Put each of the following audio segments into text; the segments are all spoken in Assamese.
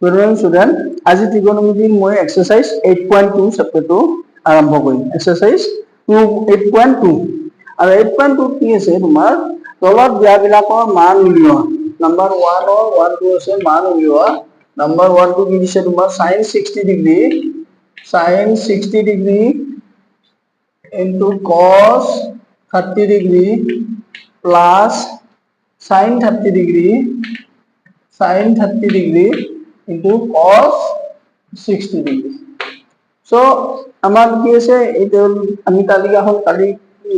Good morning, student. আজি trigonometry মই exercise 8.2 চেপ্টাৰটো আৰম্ভ কৰিম। Exercise 8.2 আৰু 8.2 কি আছে তোমাৰ তলত দিয়াবিলাকৰ মান উলিওৱা। নাম্বাৰ 1 ৰ 1 2 আছে মান উলিওৱা। নাম্বাৰ 1 টো কি দিছে তোমাৰ sin 60 degree into cos 30 degree plus sin 30 degree into cos 60 degree. So আমাৰ কি আছে এইটো আমি তালিকাখন কালি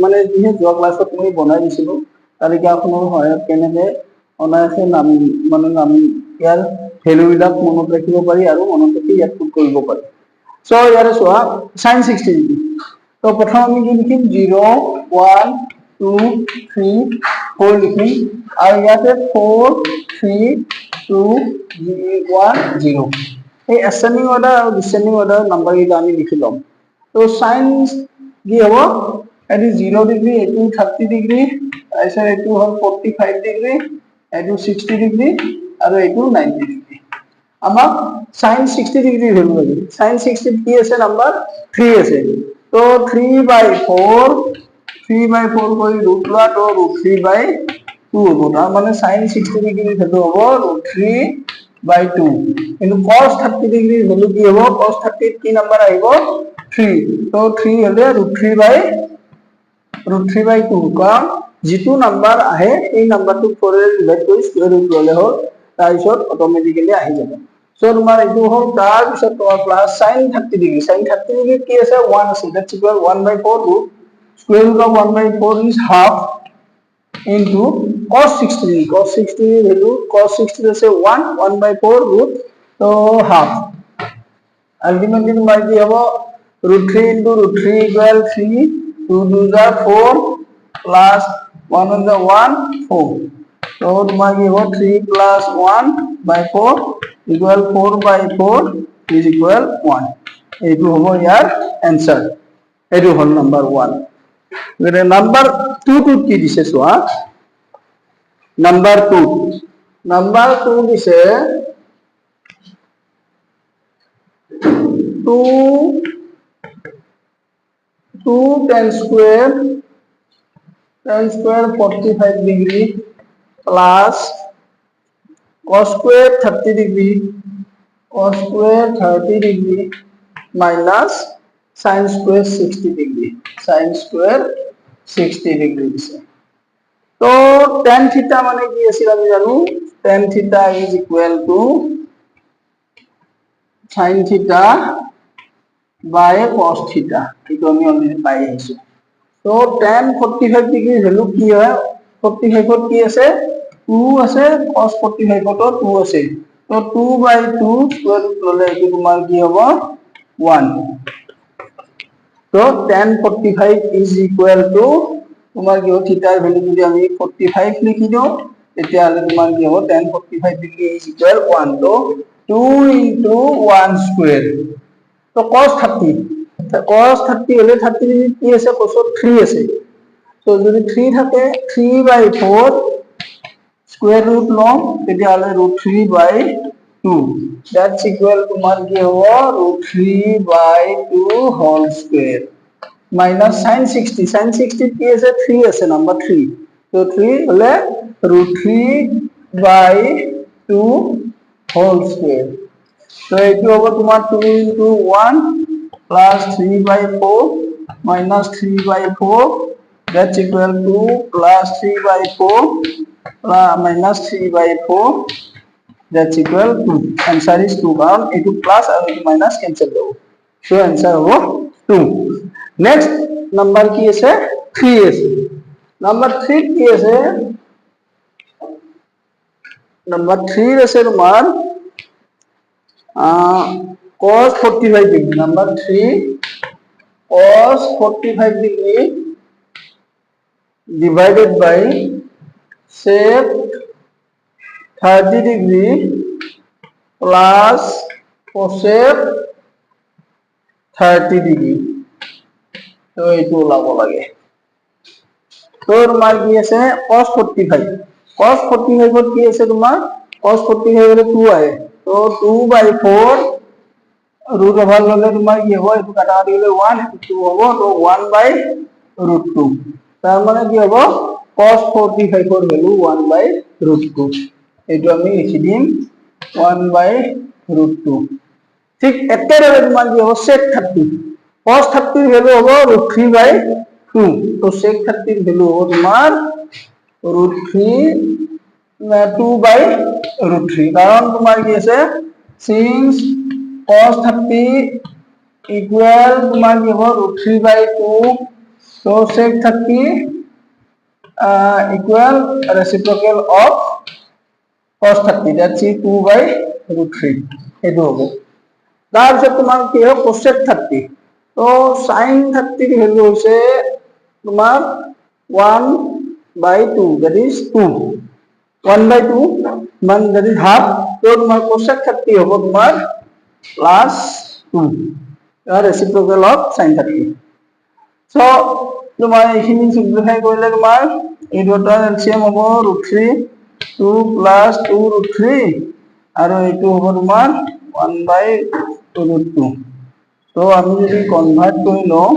মানে যিহে যোৱা ক্লাছত মই বনাই দিছিলো তালিকাখনৰ সহায়ত কেনেকৈ অনায়াসে নাম ইয়াৰ ভ্যালুবিলাক মনত ৰাখিব পাৰি আৰু মনত ৰাখি ইয়াত পুট কৰিব পাৰি। So ইয়াৰে চোৱা sin 60 degree তো প্ৰথম আমি কি লিখিম 0 1 2 3 4 লিখিম আৰু ইয়াতে 4 3 2 1 0 এই ascending order আৰু descending order নাম্বাৰ এটা আমি লিখি লম। তো sin কি হ'ব এটো 0 ডিগ্ৰী এটো 30 ডিগ্ৰী আইছা এটো হ'ল 45 ডিগ্ৰী এটো 60 ডিগ্ৰী আৰু এটো 90 ডিগ্ৰী। আমাক sin 60 ডিগ্ৰী ভ্যালু লাগে। sin 60 কি আছে নাম্বাৰ 3 আছে। তো 3/4 কৰি ৰুট লোৱা তো √3/2 হ'ব। তাৰ মানে sin 60 ডিগ্ৰী ভ্যালু হ'ব √3/2 কিন্তু cos 30 ডিগ্ৰী ভ্যালু কি হ'ব cos 30 কি নাম্বাৰ আহিব 3 তো 3 হলে √3/2 কাৰণ যেটো নাম্বাৰ আহে এই নাম্বাৰটো 4 ৰে ডিভাইড কৰি স্কয়াৰ ৰুট ললে হ'ল তাৰ পিছত অটোমেটিক্যালি আহি যাব। সো তোমাৰ এইটো হ'ল তাৰ পিছত তোমাৰ প্লাস sin 30 ডিগ্ৰী কি আছে 1 আছে that's equal 1/4 root square root of 1/4 is half into cos 60 degree value cos 60 আছে 1/4 root so half ultimately তোমাৰ কি হ'ব √3 into √3 equal 3 2 2 are 4 plus 1 on the 1 4 so তোমাৰ কি হ'ব 3 plus 1/4 equal 4/4 is equal 1 এইটো হ'ব ইয়াৰ आंसर এইটো হ'ল নাম্বাৰ 1 গৰে নাম্বাৰ 2 টো কি দিছে চোৱা নাম্বাৰ 2 দিছে 2 tan square 45 degree plus cos square 30 degree minus sin square 60 degree দিছে তো tan theta মানে কি আছিল আমি জানো tan theta is equal to sin theta by cos theta এটো আমি অলরেডি পাই আছো তো tan 45 ডিগ্রি ভ্যালু কি হয় 45 ত কি আছে 2 আছে cos 45 ত 2 আছে তো 2/2 স্কয়ার রুট ললে এটো তোমাৰ কি হ'ব 1 তো tan 45 is equal to তোমাৰ কি থিটাৰ ভ্যালু যদি আমি 45 লিখি দিও তেতিয়া হলে তোমাৰ কি হ'ব tan 45 ডিগ্ৰী is equal 1 তো 2 into 1 square তো cos 30 হলে 30 ডিগ্ৰী কি আছে cos 3 আছে তো যদি 3 থাকে 3/4 স্কয়ার রুট লম তেতিয়া হলে √3/2 দ্যাটস ইকুয়াল তোমাৰ কি হ'ব √3/2 হোল স্কয়ার minus sin 60 কি আছে 3 আছে নাম্বার 3 তো 3 হলে √3/2 হোল স্কয়ার তো এইটো হ'ব তোমাৰ 2 into 1 plus 3/4 minus 3/4 that's equal to plus 3/4 minus 3/4 that's equal to answer is 2 কারণ এটো প্লাস আর এটো মাইনাস ক্যান্সেল হ'ব so answer হ'ব 2 next number কি আছে 3 আছে number 3 কি আছে number 3 আছে তোমাৰ cos 45 degree number 3 cos 45 degree divided by sec 30 degree plus cosec 30 degree তো এইটো ওলাব লাগে তো তোমাৰ কি আছে cos 45 ত কি আছে তোমাৰ cos 45 হলে 2 আহে তো 2/4 root over ললে তোমার কি হবে একটু কাটাকাটি গেলে 1 একটু 2 হবে তো 1/√2 তার মানে কি হবে cos 45 এর ভ্যালু 1/√2 এইটো আমি লিখি দিম 1/√2 ঠিক একেবারে তোমার কি হবে sec 30 cos 30 এর ভ্যালু হবে √3/2 তো sec 30 এর ভ্যালু হবে তোমার √3 2/√3 কারণ তোমার কি আছে since cos 30 equal তোমার কি হবে √3/2 so sec 30 equal reciprocal of cos 30 that's 2/√3 এইটো হবে তাৰপিছত তোমাৰ কি হয় cosec 30 তো sin 30 এর ভ্যালু হইছে তোমার 1/2 that is 2 1/2 মানে that is half তো তোমার cosec 30 হবে তোমার +2 reciprocal of sin 30 so তোমার এইখিনি সিম্পলিফাই কৰিলে তোমাৰ এই দুটাৰ এলসিএম হ'ব √3 2 + 2√3 আৰু এইটো হ'ব তোমাৰ 1/√2 তো আমি যদি কনভাৰ্ট কৰি লওঁ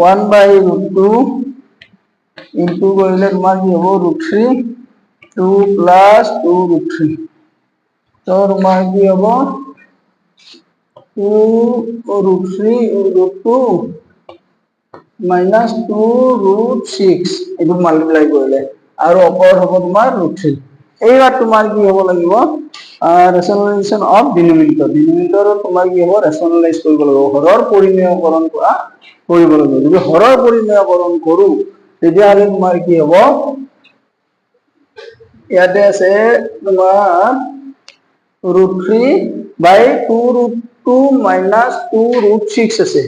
1/√2 ইনটু কৰিলে তোমাৰ কি হ'ব √3 2 + 2√3 তো তোমাৰ কি হ'ব 2√3 minus 2√6 এইটো মাল্টিপ্লাই কৰিলে আৰু ওপৰত হ'ব তোমাৰ √3 এইবাৰ তোমাৰ কি হ'ব লাগিব ৰেশনালাইজেশন অফ ডিনোমিনেটৰ তোমাৰ কি হ'ব ৰেশনালাইজ কৰিব লাগিব হৰৰ পৰিমেয়কৰণ কৰিব লাগিব যদি হৰৰ পৰিমেয়কৰণ কৰো তেতিয়াহ'লে তোমাৰ কি হ'ব ইয়াতে আছে তোমাৰ √3/2√2 minus 2√6 আছে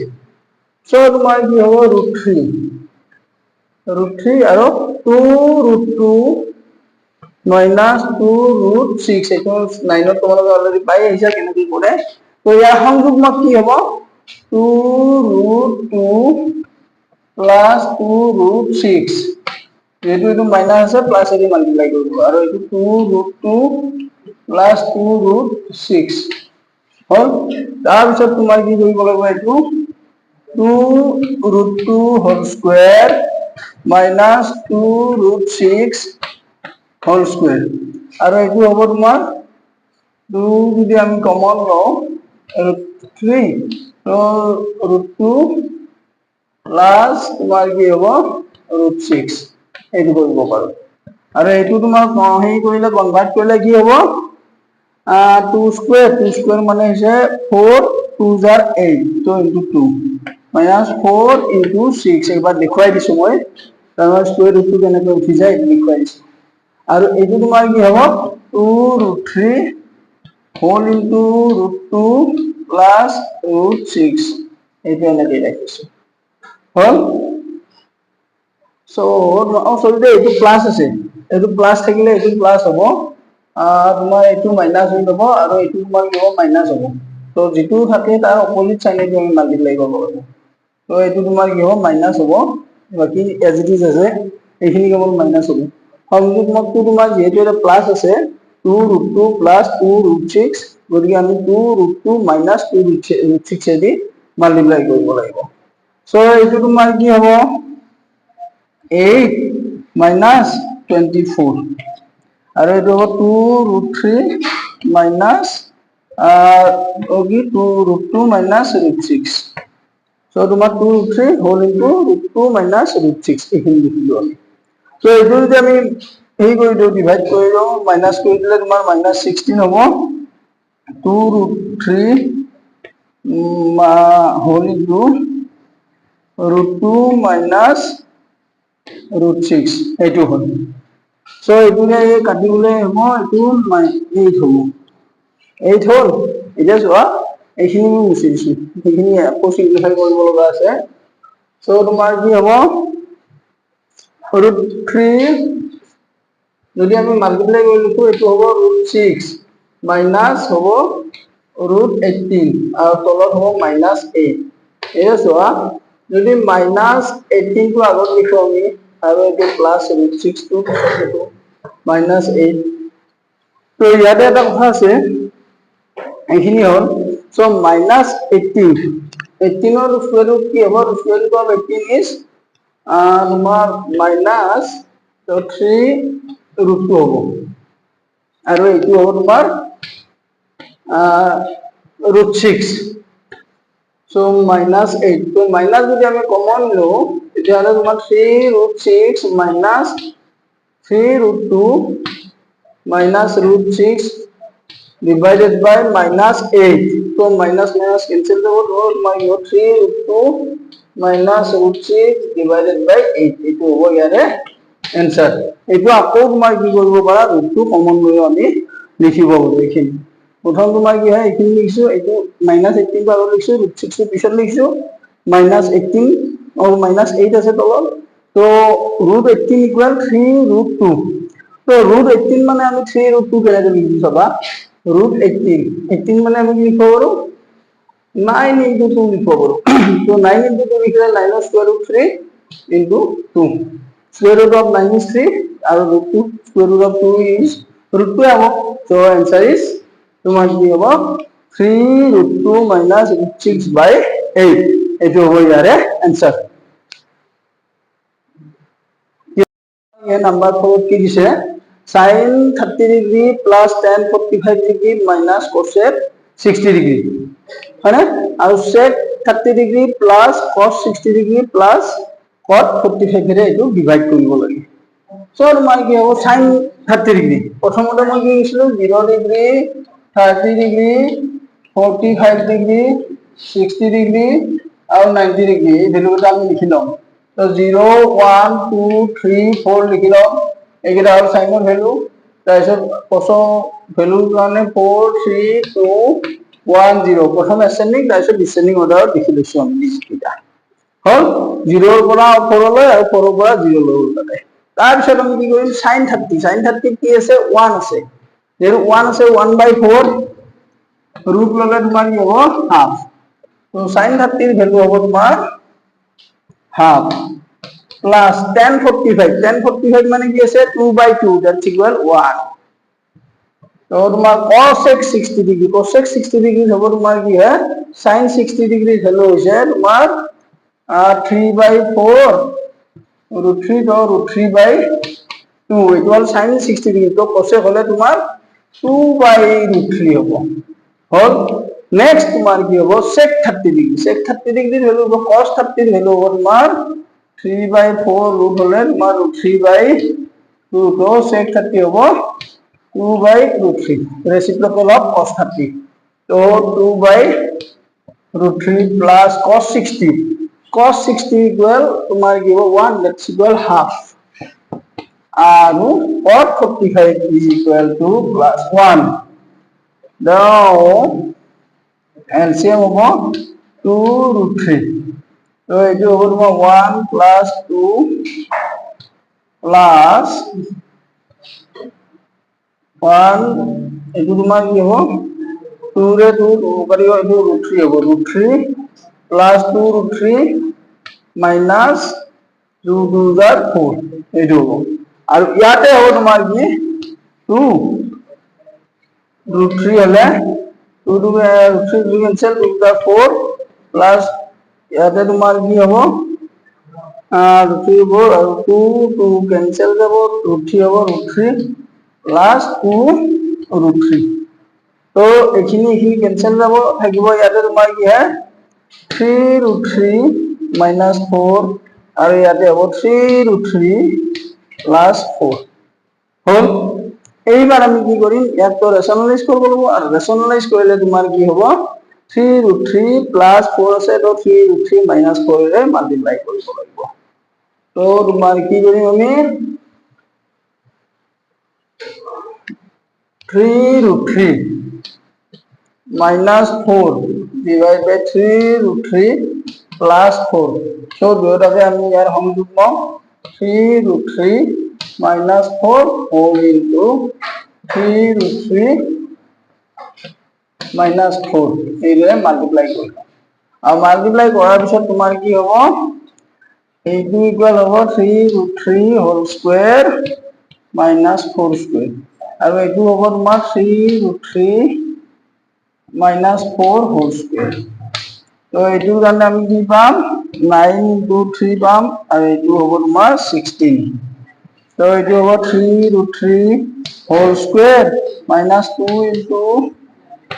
so তোমাৰ কি হবে √3 আৰু 2√2 minus 2√6 এটা 9 তোমালোকে অলৰেডি পাই আহিছা কেনেকৈ কৰে তো ইয়াৰ সংযুগ্মক কি হ'ব 2√2 plus 2√6 যেহেতু মাইনাস আছে প্লাস এদি মাল্টিপ্লাই কৰিব আৰু এইটো 2√2 plus 2√6 হল তাৰপিছত তোমাৰ কি কৰিব লাগিব এইটো 2√2 whole square minus 2√6 whole square আৰু এইটো হ'ব তোমাৰ 2 যদি আমি কমন লওঁ √3 তো √2 প্লাস তোমাৰ কি হ'ব √6 এইটো কৰিব পাৰো আৰু এইটো তোমাৰ হেৰি কৰিলে কনভাৰ্ট কৰিলে কি হ'ব 2 square মানে হৈছে 4 2s are 8 so into 2 minus 4 into 6 একবাৰ দেখুৱাই দিছো মই তাৰ স্কয়াৰ ৰুটটো কেনেকৈ উঠি যায় এইটো দেখুৱাই দিছো আৰু এইটো তোমাৰ কি হ'ব 2√3 whole into √2 plus √6 এইটো এনেকৈ ৰাখিছো হল so সৰিতে এইটো প্লাস আছে এইটো প্লাস থাকিলে এইটো প্লাস হ'ব তোমাৰ এইটো মাইনাস হৈ যাব আৰু এইটো তোমাৰ কি হ'ব মাইনাস হ'ব তো যেটো থাকে তাৰ অপোজিট সাইনে আমি মাল্টিপ্লাই কৰিব লাগিব তো এইটো তোমাৰ কি হ'ব মাইনাস হ'ব বাকি এজ ইট ইজ আছে এইখিনি কেৱল মাইনাস হ'ব সংযুগ্মকটো তোমাৰ যেহেতু এটা প্লাস আছে 2√2 plus 2√6 গতিকে আমি 2√2 minus 2√6 এদি মাল্টিপ্লাই কৰিব লাগিব সো এইটো তোমাৰ কি হ'ব 8 minus 24 আৰু এইটো হ'ব 2√3 minus 2√2 minus √6 so তোমাৰ 2√3 whole into √2 minus √6 এইখিনি লিখিলো আমি so এইটো যদি আমি এই কৰি দিও ডিভাইড কৰি দিও মাইনাস কৰি দিলে তোমাৰ -16 হ'ব 2√3 whole into √2 minus √6 এইটো হ'ল so এইটোলে কাটিবলে হ'ব এইটো 8 হ'ব 8 হ'ল এতিয়া চোৱা এইখিনি মই মুছি দিছো এইখিনি আকৌ সিম্পলিফাই কৰিব লগা আছে so তোমাৰ কি হ'ব √3 যদি আমি মাল্টিপ্লাই কৰি লিখো এইটো হ'ব √6 মাইনাস হ'ব √18 আৰু তলত হ'ব -8 এই চোৱা যদি -18 টো আগত লিখো আমি আৰু এইটো +6 টো পিছত লিখো -8 তো ইয়াতে এটা কথা আছে, এইখিনি হ'ল সো মাইনাস 18 18 ৰ স্কয়াৰ ৰুট কি হ'ব? স্কয়াৰ ৰুট অফ 18 ইজ তোমাৰ মাইনাস 3 ৰুট 2 হ'ব আৰু এইটো হ'ব তোমাৰ ৰুট 6 সো মাইনাস 8 তো মাইনাস যদি আমি কমন লও তেতিয়াহ'লে তোমাৰ 3 root 6 minus 3 root 2 minus root 6 divided by minus 8 so minus minus cancel the whole my 3 root 2 minus root 6 divided by 8 etu hobo yare answer etu akko tumar ki koribo para root 2 common loi ami likhibo paru ekhini prothom tumar ki hai ekhini likhisu etu minus 18 par likhisu root 6 to pisot likhisu minus 18 or minus 8 ase tolot so root 18 equal 3 root 2 तो root 18 মানে আমি 3 root 2 কেনেকৈ লিখি চাবা root 18 মানে আমি কি লিখিব পাৰো 9 into 2 লিখিব পাৰো তো 9 into 2 লিখিলে 9 ৰ square root 3 into 2 square root of 9 is 3 আৰু root 2 square root of 2 is root 2 হ'ব so answer is তোমাৰ কি হ'ব 3 root 2 minus root 6 by 8 এইটো হ'ব ইয়াৰে answer ये नंबर 4 की दिसे sin 30 degree plus tan 45 degree minus cosec 60 degree है ना और sec 30 degree plus cos 60 degree plus cot 45 रे एटु डिवाइड কৰিব লাগে সো তোমাৰ কি হ'ব sin 30 ডিগ্ৰী প্ৰথমতে মই কি লিখিলো 0 ডিগ্ৰী 30 ডিগ্ৰী 45 ডিগ্ৰী 60 ডিগ্ৰী আৰু 90 ডিগ্ৰী এই ভ্যালুটা আমি লিখি লম तो 0 1 2 3 4 লিখি লম এইকেইটা হ'ল সাইনৰ ভ্যালু তাৰপিছত কোসৰ ভ্যালুৰ কাৰণে 4 3 2 1 0 প্ৰথম এসেন্ডিং তাৰপিছত ডিসেন্ডিং অৰ্ডাৰত লিখি লৈছো আমি লিষ্টকেইটা হ'ল 0 ৰ পৰা 4 লৈ আৰু 4 ৰ পৰা 0 লৈ উলালে তাৰপিছত আমি কি কৰিম sin 30 কি আছে 1 আছে যেহেতু 1 আছে 1/4 ৰুট ললে তোমাৰ কি হ'ব হাফ তো sin 30 ৰ ভ্যালু হ'ব তোমাৰ half plus tan 45 মানে কি আছে 2/2 that's equal 1 তো তোমাৰ cosec 60 ডিগ্ৰী হ'ব তোমাৰ কি হয় sin 60 ডিগ্ৰী ভ্যালু হৈছে তোমাৰ 3/4 root 3 to root 3/2 it was sin 60 degree তো cosec হলে তোমাৰ 2/√3 হ'ব হল नेक्स्ट तुम्हार की होबो sec 30 डिग्री वैल्यू होबो cos 30 वैल्यू होबो तुम्हार 3/4 रूट होले तुम्हार 3/2 तो sec 30 होबो 2/√3 रेसिप्रोकल ऑफ cos 30 तो 2/√3 प्लस cos 60 इक्वल तुम्हार की होबो 1 that's equal half and cot 45 is equal to plus 1 now LCM होगा 2√3 तो ये जो होगा 1 plus 2 plus 1 ये जो तुम्हारा ये हो 2 रे 2 करियो ये √3 होगा √3 plus 2√3 minus 2/4 ये जो हो और याते हो तुम्हारा ये 2√3 हले 2 to 3 cancel 2/4 plus ইয়াতে তোমাৰ কি হ'ব 3 4 আৰু 2 cancel যাব √3 হ'ব √3 plus 2√3 তো এখিনি cancel যাব থাকিব ইয়াতে তোমাৰ কি হয় 3√3 minus 4 আৰু ইয়াতে হ'ব 3√3 plus 4 হ'ল এইবার আমি কি করিম ইয়াক তো রেশনালাইজ করব আর রেশনালাইজ করলে তোমার কি হবে 3√3 প্লাস 4 আছে তো 3√3 মাইনাস 4 রে মাল্টিপ্লাই কৰিব লাগিব তো তোমার কি করিম আমি 3√3 minus 4 divided by 3√3 plus 4 so দুটাকে আমি ইয়াৰ সংযোগ লম 3√3 minus 4 whole into 3√3 minus 4 এইৰে multiply কৰিম আৰু মাল্টিপ্লাই কৰাৰ পিছত তোমাৰ কি হ'ব এইটো ইকুয়াল হ'ব 3√3 whole square minus 4 square আৰু এইটো হ'ব তোমাৰ 3√3 minus 4 whole square. তো এইটোৰ কাৰণে আমি কি পাম 9 into 3 পাম আৰু এইটো হ'ব তোমাৰ 16. তো এইটো হ'ব 3√3 whole square minus 2 into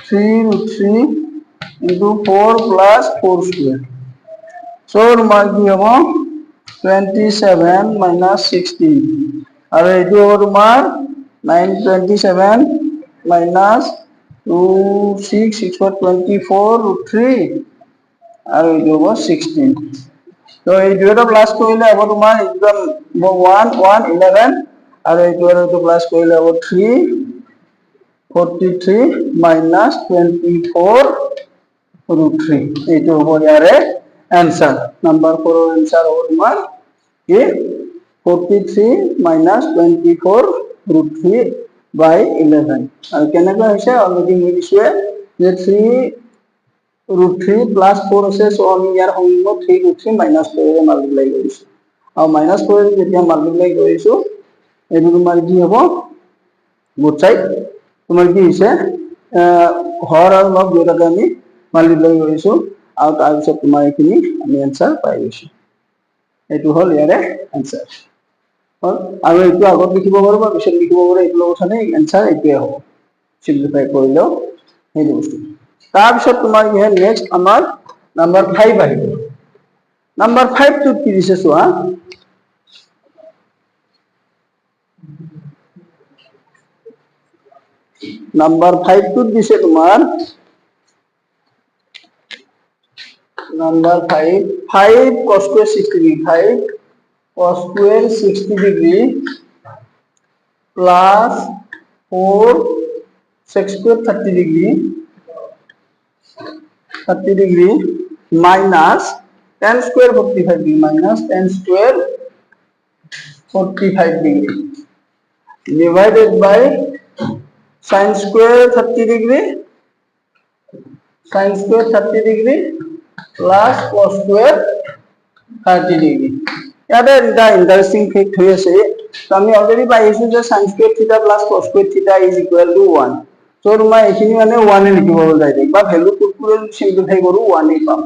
3√3 into 4 plus 4 square. So তোমাৰ কি হ'ব 27 minus 16 আৰু এইটো হ'ব তোমাৰ 927 minus 2 6 6 24√3 আৰু এইটো হ'ব 16. তো এই দুটো প্লাস কৰিলে হ'ব তোমাৰ একদম 1 1 11 আৰু এইটো প্লাস কৰিলে হ'ব 3 43 minus 24√3 এইটো হ'ব ইয়াৰে आंसर नंबर 4 आंसर हो तुम्हार ये 43 minus 24√3 by 11 और केनेका হৈছে অলৰেডি মই দিছো যে 3√3 plus 4 আছে সো আমি ইয়াৰ সংখ্য 3√3 minus 4 ৰে মাল্টিপ্লাই কৰিছো আৰু minus 4 ৰে যেতিয়া মাল্টিপ্লাই কৰিছো এইটো তোমাৰ কি হ'ব both side তোমাৰ কি হৈছে হৰ আৰু লগ দুটাকে আমি মাল্টিপ্লাই কৰিছো আৰু তাৰ পিছত তোমাৰ এখিনি আমি आंसर পাই গৈছো এটো হল ইয়াৰে आंसर হল আৰু এটো আগত লিখিব পাৰো বা পিছত লিখিব পাৰো এটো কথা নাই आंसर এটোই হ'ব সিম্পলিফাই কৰিলেও এই বস্তু তাৰ পিছত তোমাৰ কি হয় নেক্সট আমাৰ নাম্বাৰ 5 আহিব নাম্বাৰ 5 টো কি দিছে চোৱা নাম্বাৰ 5 টো দিছে তোমাৰ Number 5 5 cos square 60 degree 5 cos square 60 degree plus 4 sec square 30 degree minus tan square 45 degree minus tan square 45 degree divided by sin square 30 degree plus cos square 30 degree. ইয়াতে এটা ইন্টারেস্টিং ফ্যাক্ট হয়েছে তো আমি অলরেডি পাইছো যে sin square theta plus cos square theta is equal to 1 so তোমাৰ এখিনি মানে 1 এ লিখিব হ'ল ডাইৰেক্ট বা ভ্যালু পুৰা সিম্পলিফাই কৰো 1 এ পাম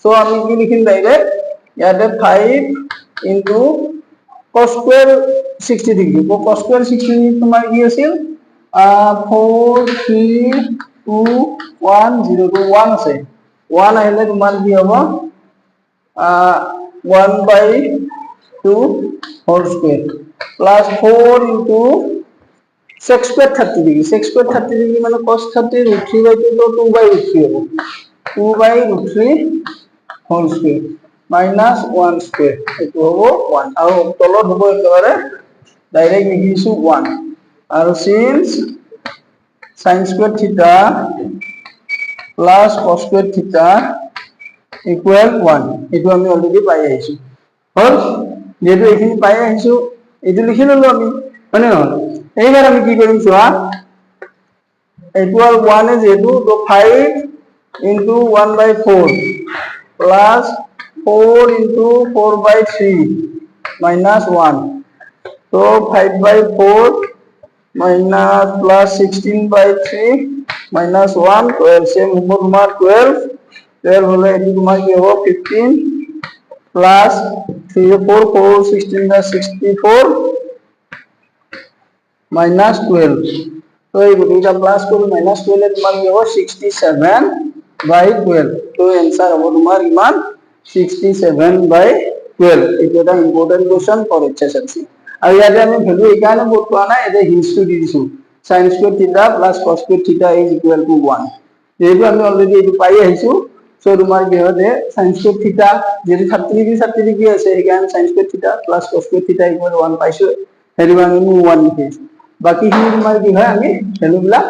সো আমি কি লিখিম ডাইৰেক্ট ইয়াতে 5 into cos square 60 degree cos square 60 degree তোমাৰ কি আছিল 4 3 2 1 0 to 1 আছে 1 আহিলে তোমাৰ কি হ'ব 1/2 whole square plus 4 into sec square 30 degree sec square 30 degree মানে cos 30 √3/2 তো 2/√3 হ'ব 2/√3 whole square minus 1 square এটো হ'ব 1 আৰু তলত হ'ব একেবাৰে ডাইৰেক্ট লিখিছো 1 আৰু since sin square theta plus cos square theta equal 1 এটো আমি অলরেডি পাই আইছো হল যেটো এখিনি পাই আইছো এটো লিখি ললো আমি মানে না এইবার আমি কি কৰিম চোৱা equal 1 is যেটো তো 5 into 1/4 plus 4 into 4/3 minus 1 so 5/4 minus plus 16/3 minus 1 12 same number তোমার 12 হলে এটি তোমার কি হবে 15 plus 3 4 4 16 da 64 minus 12 তো এই দুইটা প্লাস করে minus 12 এর তোমার কি হবে 67/12 তো आंसर হবে তোমার ইমান 67/12 এটা একটা ইম্পর্টেন্ট কোশ্চেন ফর এইচএসএলসি আৰু ইয়াতে আমি ভ্যালু এখানে পুট কৰা নাই এটা হিন্টটো দি দিছো sin square theta plus cos square theta is equal to 1 যেহেতু আমি অলরেডি এটো পাই আহিছো সো তোমার কি হবে sin square theta যেহেতু 30 degree আছে এখানে sin square theta plus cos square theta equal 1 পাইছো হেৰি মানে 1 লিখিছো বাকি খিনি তোমাৰ কি হয় আমি ভ্যালুবিলাক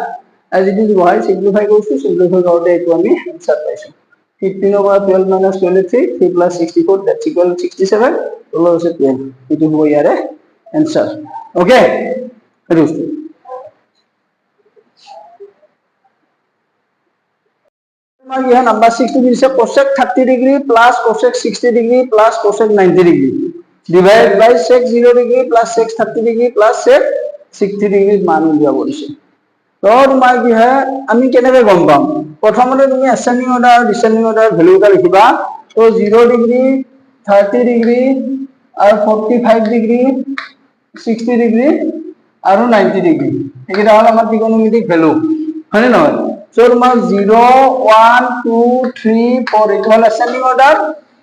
as it is বহাই সিম্পলিফাই কৰিছো সিম্পলিফাই কৰোতে এটো আমি আনসার পাইছো 15 over 12 minus 23 3 plus 64 that's equal 67 total আছে 12 এটো হ'ব ইয়াৰে आंसर ओके दोस्तों यह number 6 degree say cosec 30 degree plus cosec 60 degree plus cosec 90 degree divided by sec 0 degree plus sec 30 degree plus sec 60 ডিগ্ৰীত মান উলিয়াব দিছে তো তোমাৰ কি হয় আমি কেনেকৈ গম পাম প্ৰথমতে তুমি এসেন্ডিং অৰ্ডাৰ আৰু ডিসেন্ডিং অৰ্ডাৰ ভ্যালু এটা লিখিবা তো 0 ডিগ্ৰী 30 ডিগ্ৰী আৰু 45 ডিগ্ৰী 60 ডিগ্ৰী আৰু 90 ডিগ্ৰী এইকেইটা হ'ল আমাৰ ত্ৰিকোণমিতিক ভ্যালু হয়নে নহয় সো তোমাৰ 0 1 2 3 4 এইটো হ'ল এসেন্ডিং অৰ্ডাৰ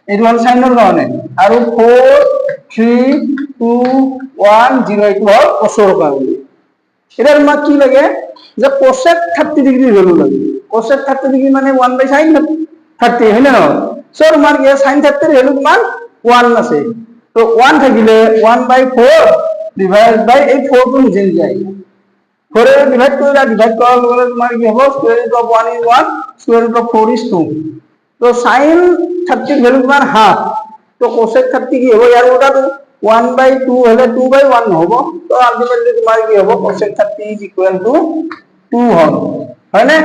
এইটো হ'ল সাইনৰ কাৰণে আৰু 4 3 2 1 0 এইটো হ'ল কচৰ কাৰণে এটা তোমাক কি লাগে যে cosec 30 ডিগ্ৰী ভ্যালু লাগে cosec 30 ডিগ্ৰী মানে 1/sin 30 হয় না সো তোমাৰ কি sin 30 এর ভ্যালু কিমান 1 আছে তো 1 থাকিলে 1/4 ডিভাইড বাই এই 4 টো নিজে যায় 4 এর ডিভাইড করার লগে তোমার কি হবে square root of 1 is 1 square root of 4 is 2 তো sin 30 এর ভ্যালু কিমান হাফ তো cosec 30 কি হবে ইয়ার ওটা তো 1/2 হলে 2/1 হবে তো আলটিমেটলি তোমার কি হবে cosec 30 is equal to 2 হবে হয় না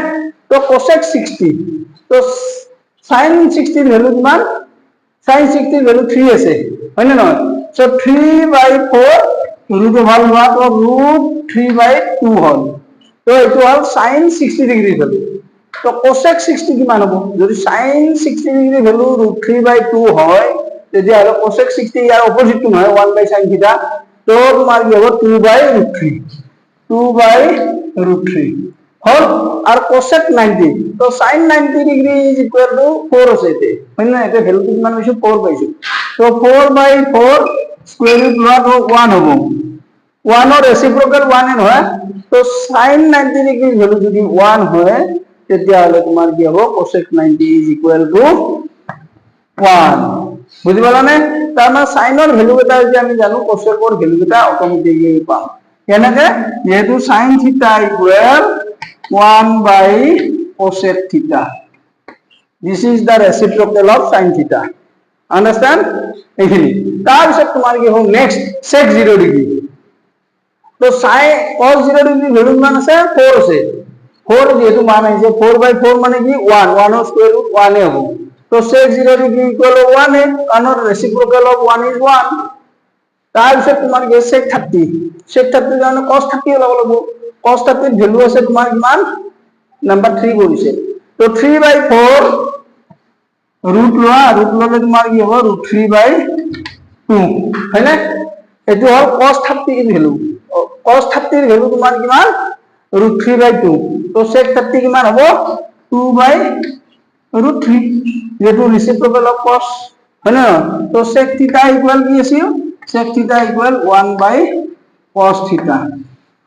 তো cosec 60 তো sin 60 এর ভ্যালু কিমান sin 60 এর ভ্যালু 3 আছে হয় না নয় সো 3/4 root over 1 তো root 3/2 হল তো এটো হল sin 60 ডিগ্রি ভ্যালু তো cosec 60 কিমান হ'ব যদি sin 60 ডিগ্রি ভ্যালু root 3/2 হয় তেতিয়া হলে cosec 60 ইয়াৰ অপোজিট টো নহয় 1/sin θ তো তোমাৰ কি হ'ব 2/√3 2/√3 হল আর cosec 90 তো sin 90 degree is equal to 4 আছে এতে হয় না এটা ভ্যালু কিমান পাইছো 4 পাইছো তো 4/4 স্কয়ার রুট লগ 1 হ'ব 1 এর রেসিপ্রোকাল 1 এর হয় তো sin 90 ডিগ্রি ভ্যালু যদি 1 হয় তেতিয়া হলে তোমার কি হবে cosec 90 is equal to 1 বুঝি পালা নে তার মানে sin এর ভ্যালু এটা যদি আমি জানো cosec এর ভ্যালু এটা অটোমেটিক্যালি পাম কেনেকে যেহেতু sin θ equal 1/cosec theta. This is the reciprocal of sin theta. Understand? এখানে তারপর তোমার কি হবে নেক্সট sec 0 ডিগ্রি তো sin cos 0 ডিগ্রি ভ্যালু মান আছে 4 আছে 4 যেহেতু মান আছে 4/4 মানে কি 1 1 এর স্কয়ার রুট 1 এ হবে তো sec 0 ডিগ্রি ইকুয়াল 1 এ কারণ রেসিপ্রোকাল অফ 1 is 1 তারপর তোমার কি sec 30 sec 30 এর জন্য cos 30 হলো বলবো cos 30 এর ভ্যালু আছে তোমার কিমান নাম্বার 3 বলছে তো 3/4 রুট ললে তোমার কি হবে রুট 3/2 হয় না এটো হল cos 30 এর ভ্যালু cos 30 এর ভ্যালু তোমার কিমান রুট 3/2 তো sec 30 কিমান হবে 2/√3 যেটো রেসিপ্রোকাল অফ cos হয় না তো sec θ ইকুয়াল কি আছে sec θ ইকুয়াল 1/cos θ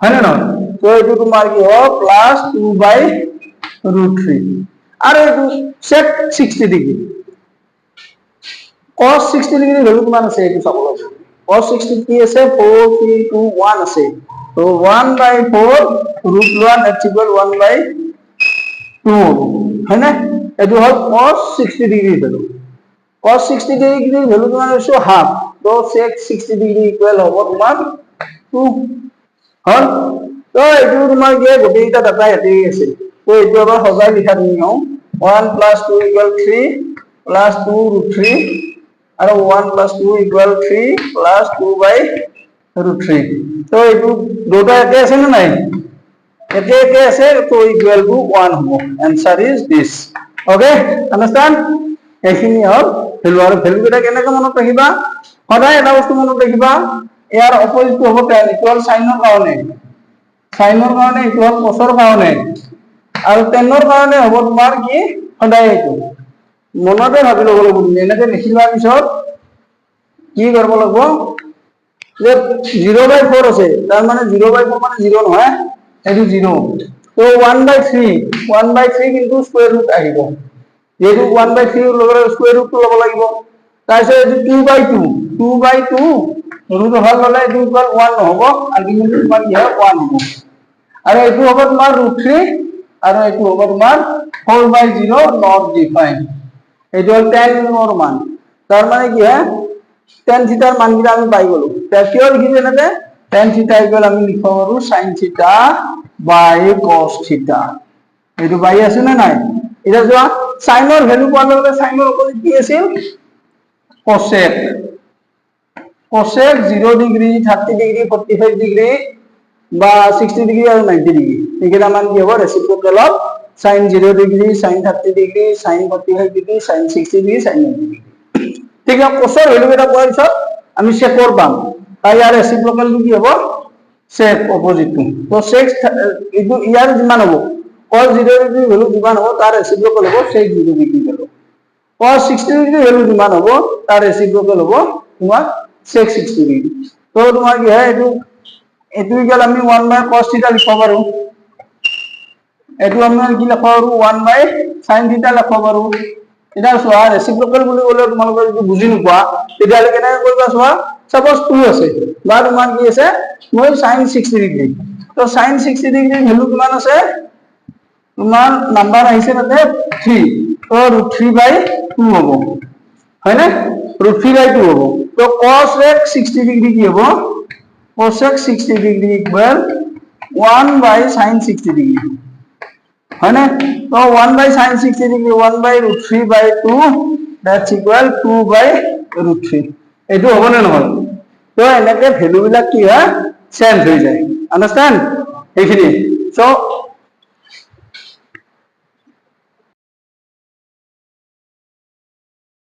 হয় না তো এটো তোমার কি হবে প্লাস 2/√3 আর এটো sec 60 degree cos 60 degree value কিমান আছে এটো চাব লাগিব cos 60 কি আছে 4 3 2 1 আছে তো 1/4 root 1 is equal 1/2 হয় না এটো হল cos 60 degree value cos 60 degree value কিমান আছে হাফ তো sec 60 ডিগ্রি ইকুয়াল হবে তোমার 2 হল তো এটো তোমার কি গোটেইটা ডাটা এতে আছে তো এটো আবার সজাই লিখা তুমি নাও 1 + 2 = 3 + 2√3 আর 1 + 2 = 3 + 2/√3 তো এটো দুটো এতে আছে না নাই এতে আছে তো ইকুয়াল টু 1 হবে answer is this okay understand এইখিনি হল ভ্যালু আর ভ্যালু এটা কেনেকৈ মনত ৰাখিবা সদায় এটা বস্তু মনত ৰাখিবা ইয়াৰ অপোজিট হ'ব tan ইকুয়াল সাইনৰ কাৰণে ইটো হল cosৰ কাৰণে আৰু tanৰ কাৰণে হ'ব তোমাৰ কি সদায় এইটো মনতে ভাবি ল'ব লাগিব এনেকৈ লিখিবা পিছত কি কৰিব লাগিব যে 0/4 আছে তার মানে 0/4 মানে 0 নহয় এটো 0 তো 1/3 কিন্তু স্কয়ার রুট আহিব যেহেতু 1/3 লগে স্কয়ার রুট লব লাগিব তাইছে এটো 2/2 রুট হল হলে এটো ইকুয়াল 1 নহব আলটিমেটলি তোমাৰ কি হয় 1 হ'ব আৰু এটো হ'ব তোমাৰ √3 আৰু এটো হ'ব তোমাৰ 4/0 নট ডিফাইন্ড এটো হল tan এর মান তার মানে কি হয় tan θ এর মানগুলো আমি পাই গলো কিয় লিখিছে এনেকে tan θ ইকুয়াল আমি লিখব পাৰো sin θ cos θ এটো পাই আছে না নাই এটা যোৱা sin এৰ ভ্যালু কোৱাৰ লগে sin এৰ অপোজিট কি আছিল cosec 0 ডিগ্ৰি 30 ডিগ্ৰি 45 ডিগ্ৰি বা 60 ডিগ্ৰী আৰু 90 ডিগ্ৰী এইকেইটা মান কি হ'ব reciprocal of sin 0 degree sin 30 degree sin 45 degree sin 60 degree sin 90 degree ঠিক আছে কোসৰ ভ্যালু কেইটা পোৱাৰ পিছত আমি সেকৰ পাম তাই ইয়াৰ ৰেচিপ্ৰকেলটো কি হ'ব সেক অপোজিটটো তো সেক এইটো ইয়াৰ যিমান হ'ব cos 0 ডিগ্ৰী ভ্যালু যিমান হ'ব তাৰ ৰেচিপ্ৰকেল হ'ব sec 0 degree value cos 60 degree value যিমান হ'ব তাৰ ৰেচিপ্ৰকেল হ'ব তোমাৰ sec 60 ডিগ্ৰী তো তোমাৰ কি হয় এইটো ইকুয়াল আমি 1 বাই cos থিটা লিখব পাৰো এটো আমৰা কি লিখব পাৰো 1 বাই sin থিটা লিখব পাৰো এটা সোয়া ৰেচিপ্ৰকেল বুলি ক'লে তোমালোকে যদি বুজি নোপোৱা তেতিয়ালে কেনেকৈ কৰিবা সোয়া সাপোজ 2 আছে বা তোমাৰ কি আছে মই sin 60 ডিগ্ৰী তো sin 60 ডিগ্ৰী ভ্যালু কিমান আছে তোমাৰ নাম্বাৰ আহিছে তাতে 3 তো √3/2 হ'ব হয় না √3/2 হ'ব তো cos 60 ডিগ্ৰী কি হ'ব cosec 60 degree equal 1 by sin 60 degree হয় না তো 1 by sin 60 degree 1 by √3/2 that's equal 2 by √3 এটো হ'ব না নহয় তো এনেকে ভ্যালু বিলাক কি হয় চেঞ্জ হৈ যায় আন্ডাৰস্ট্যান্ড এইখিনি সো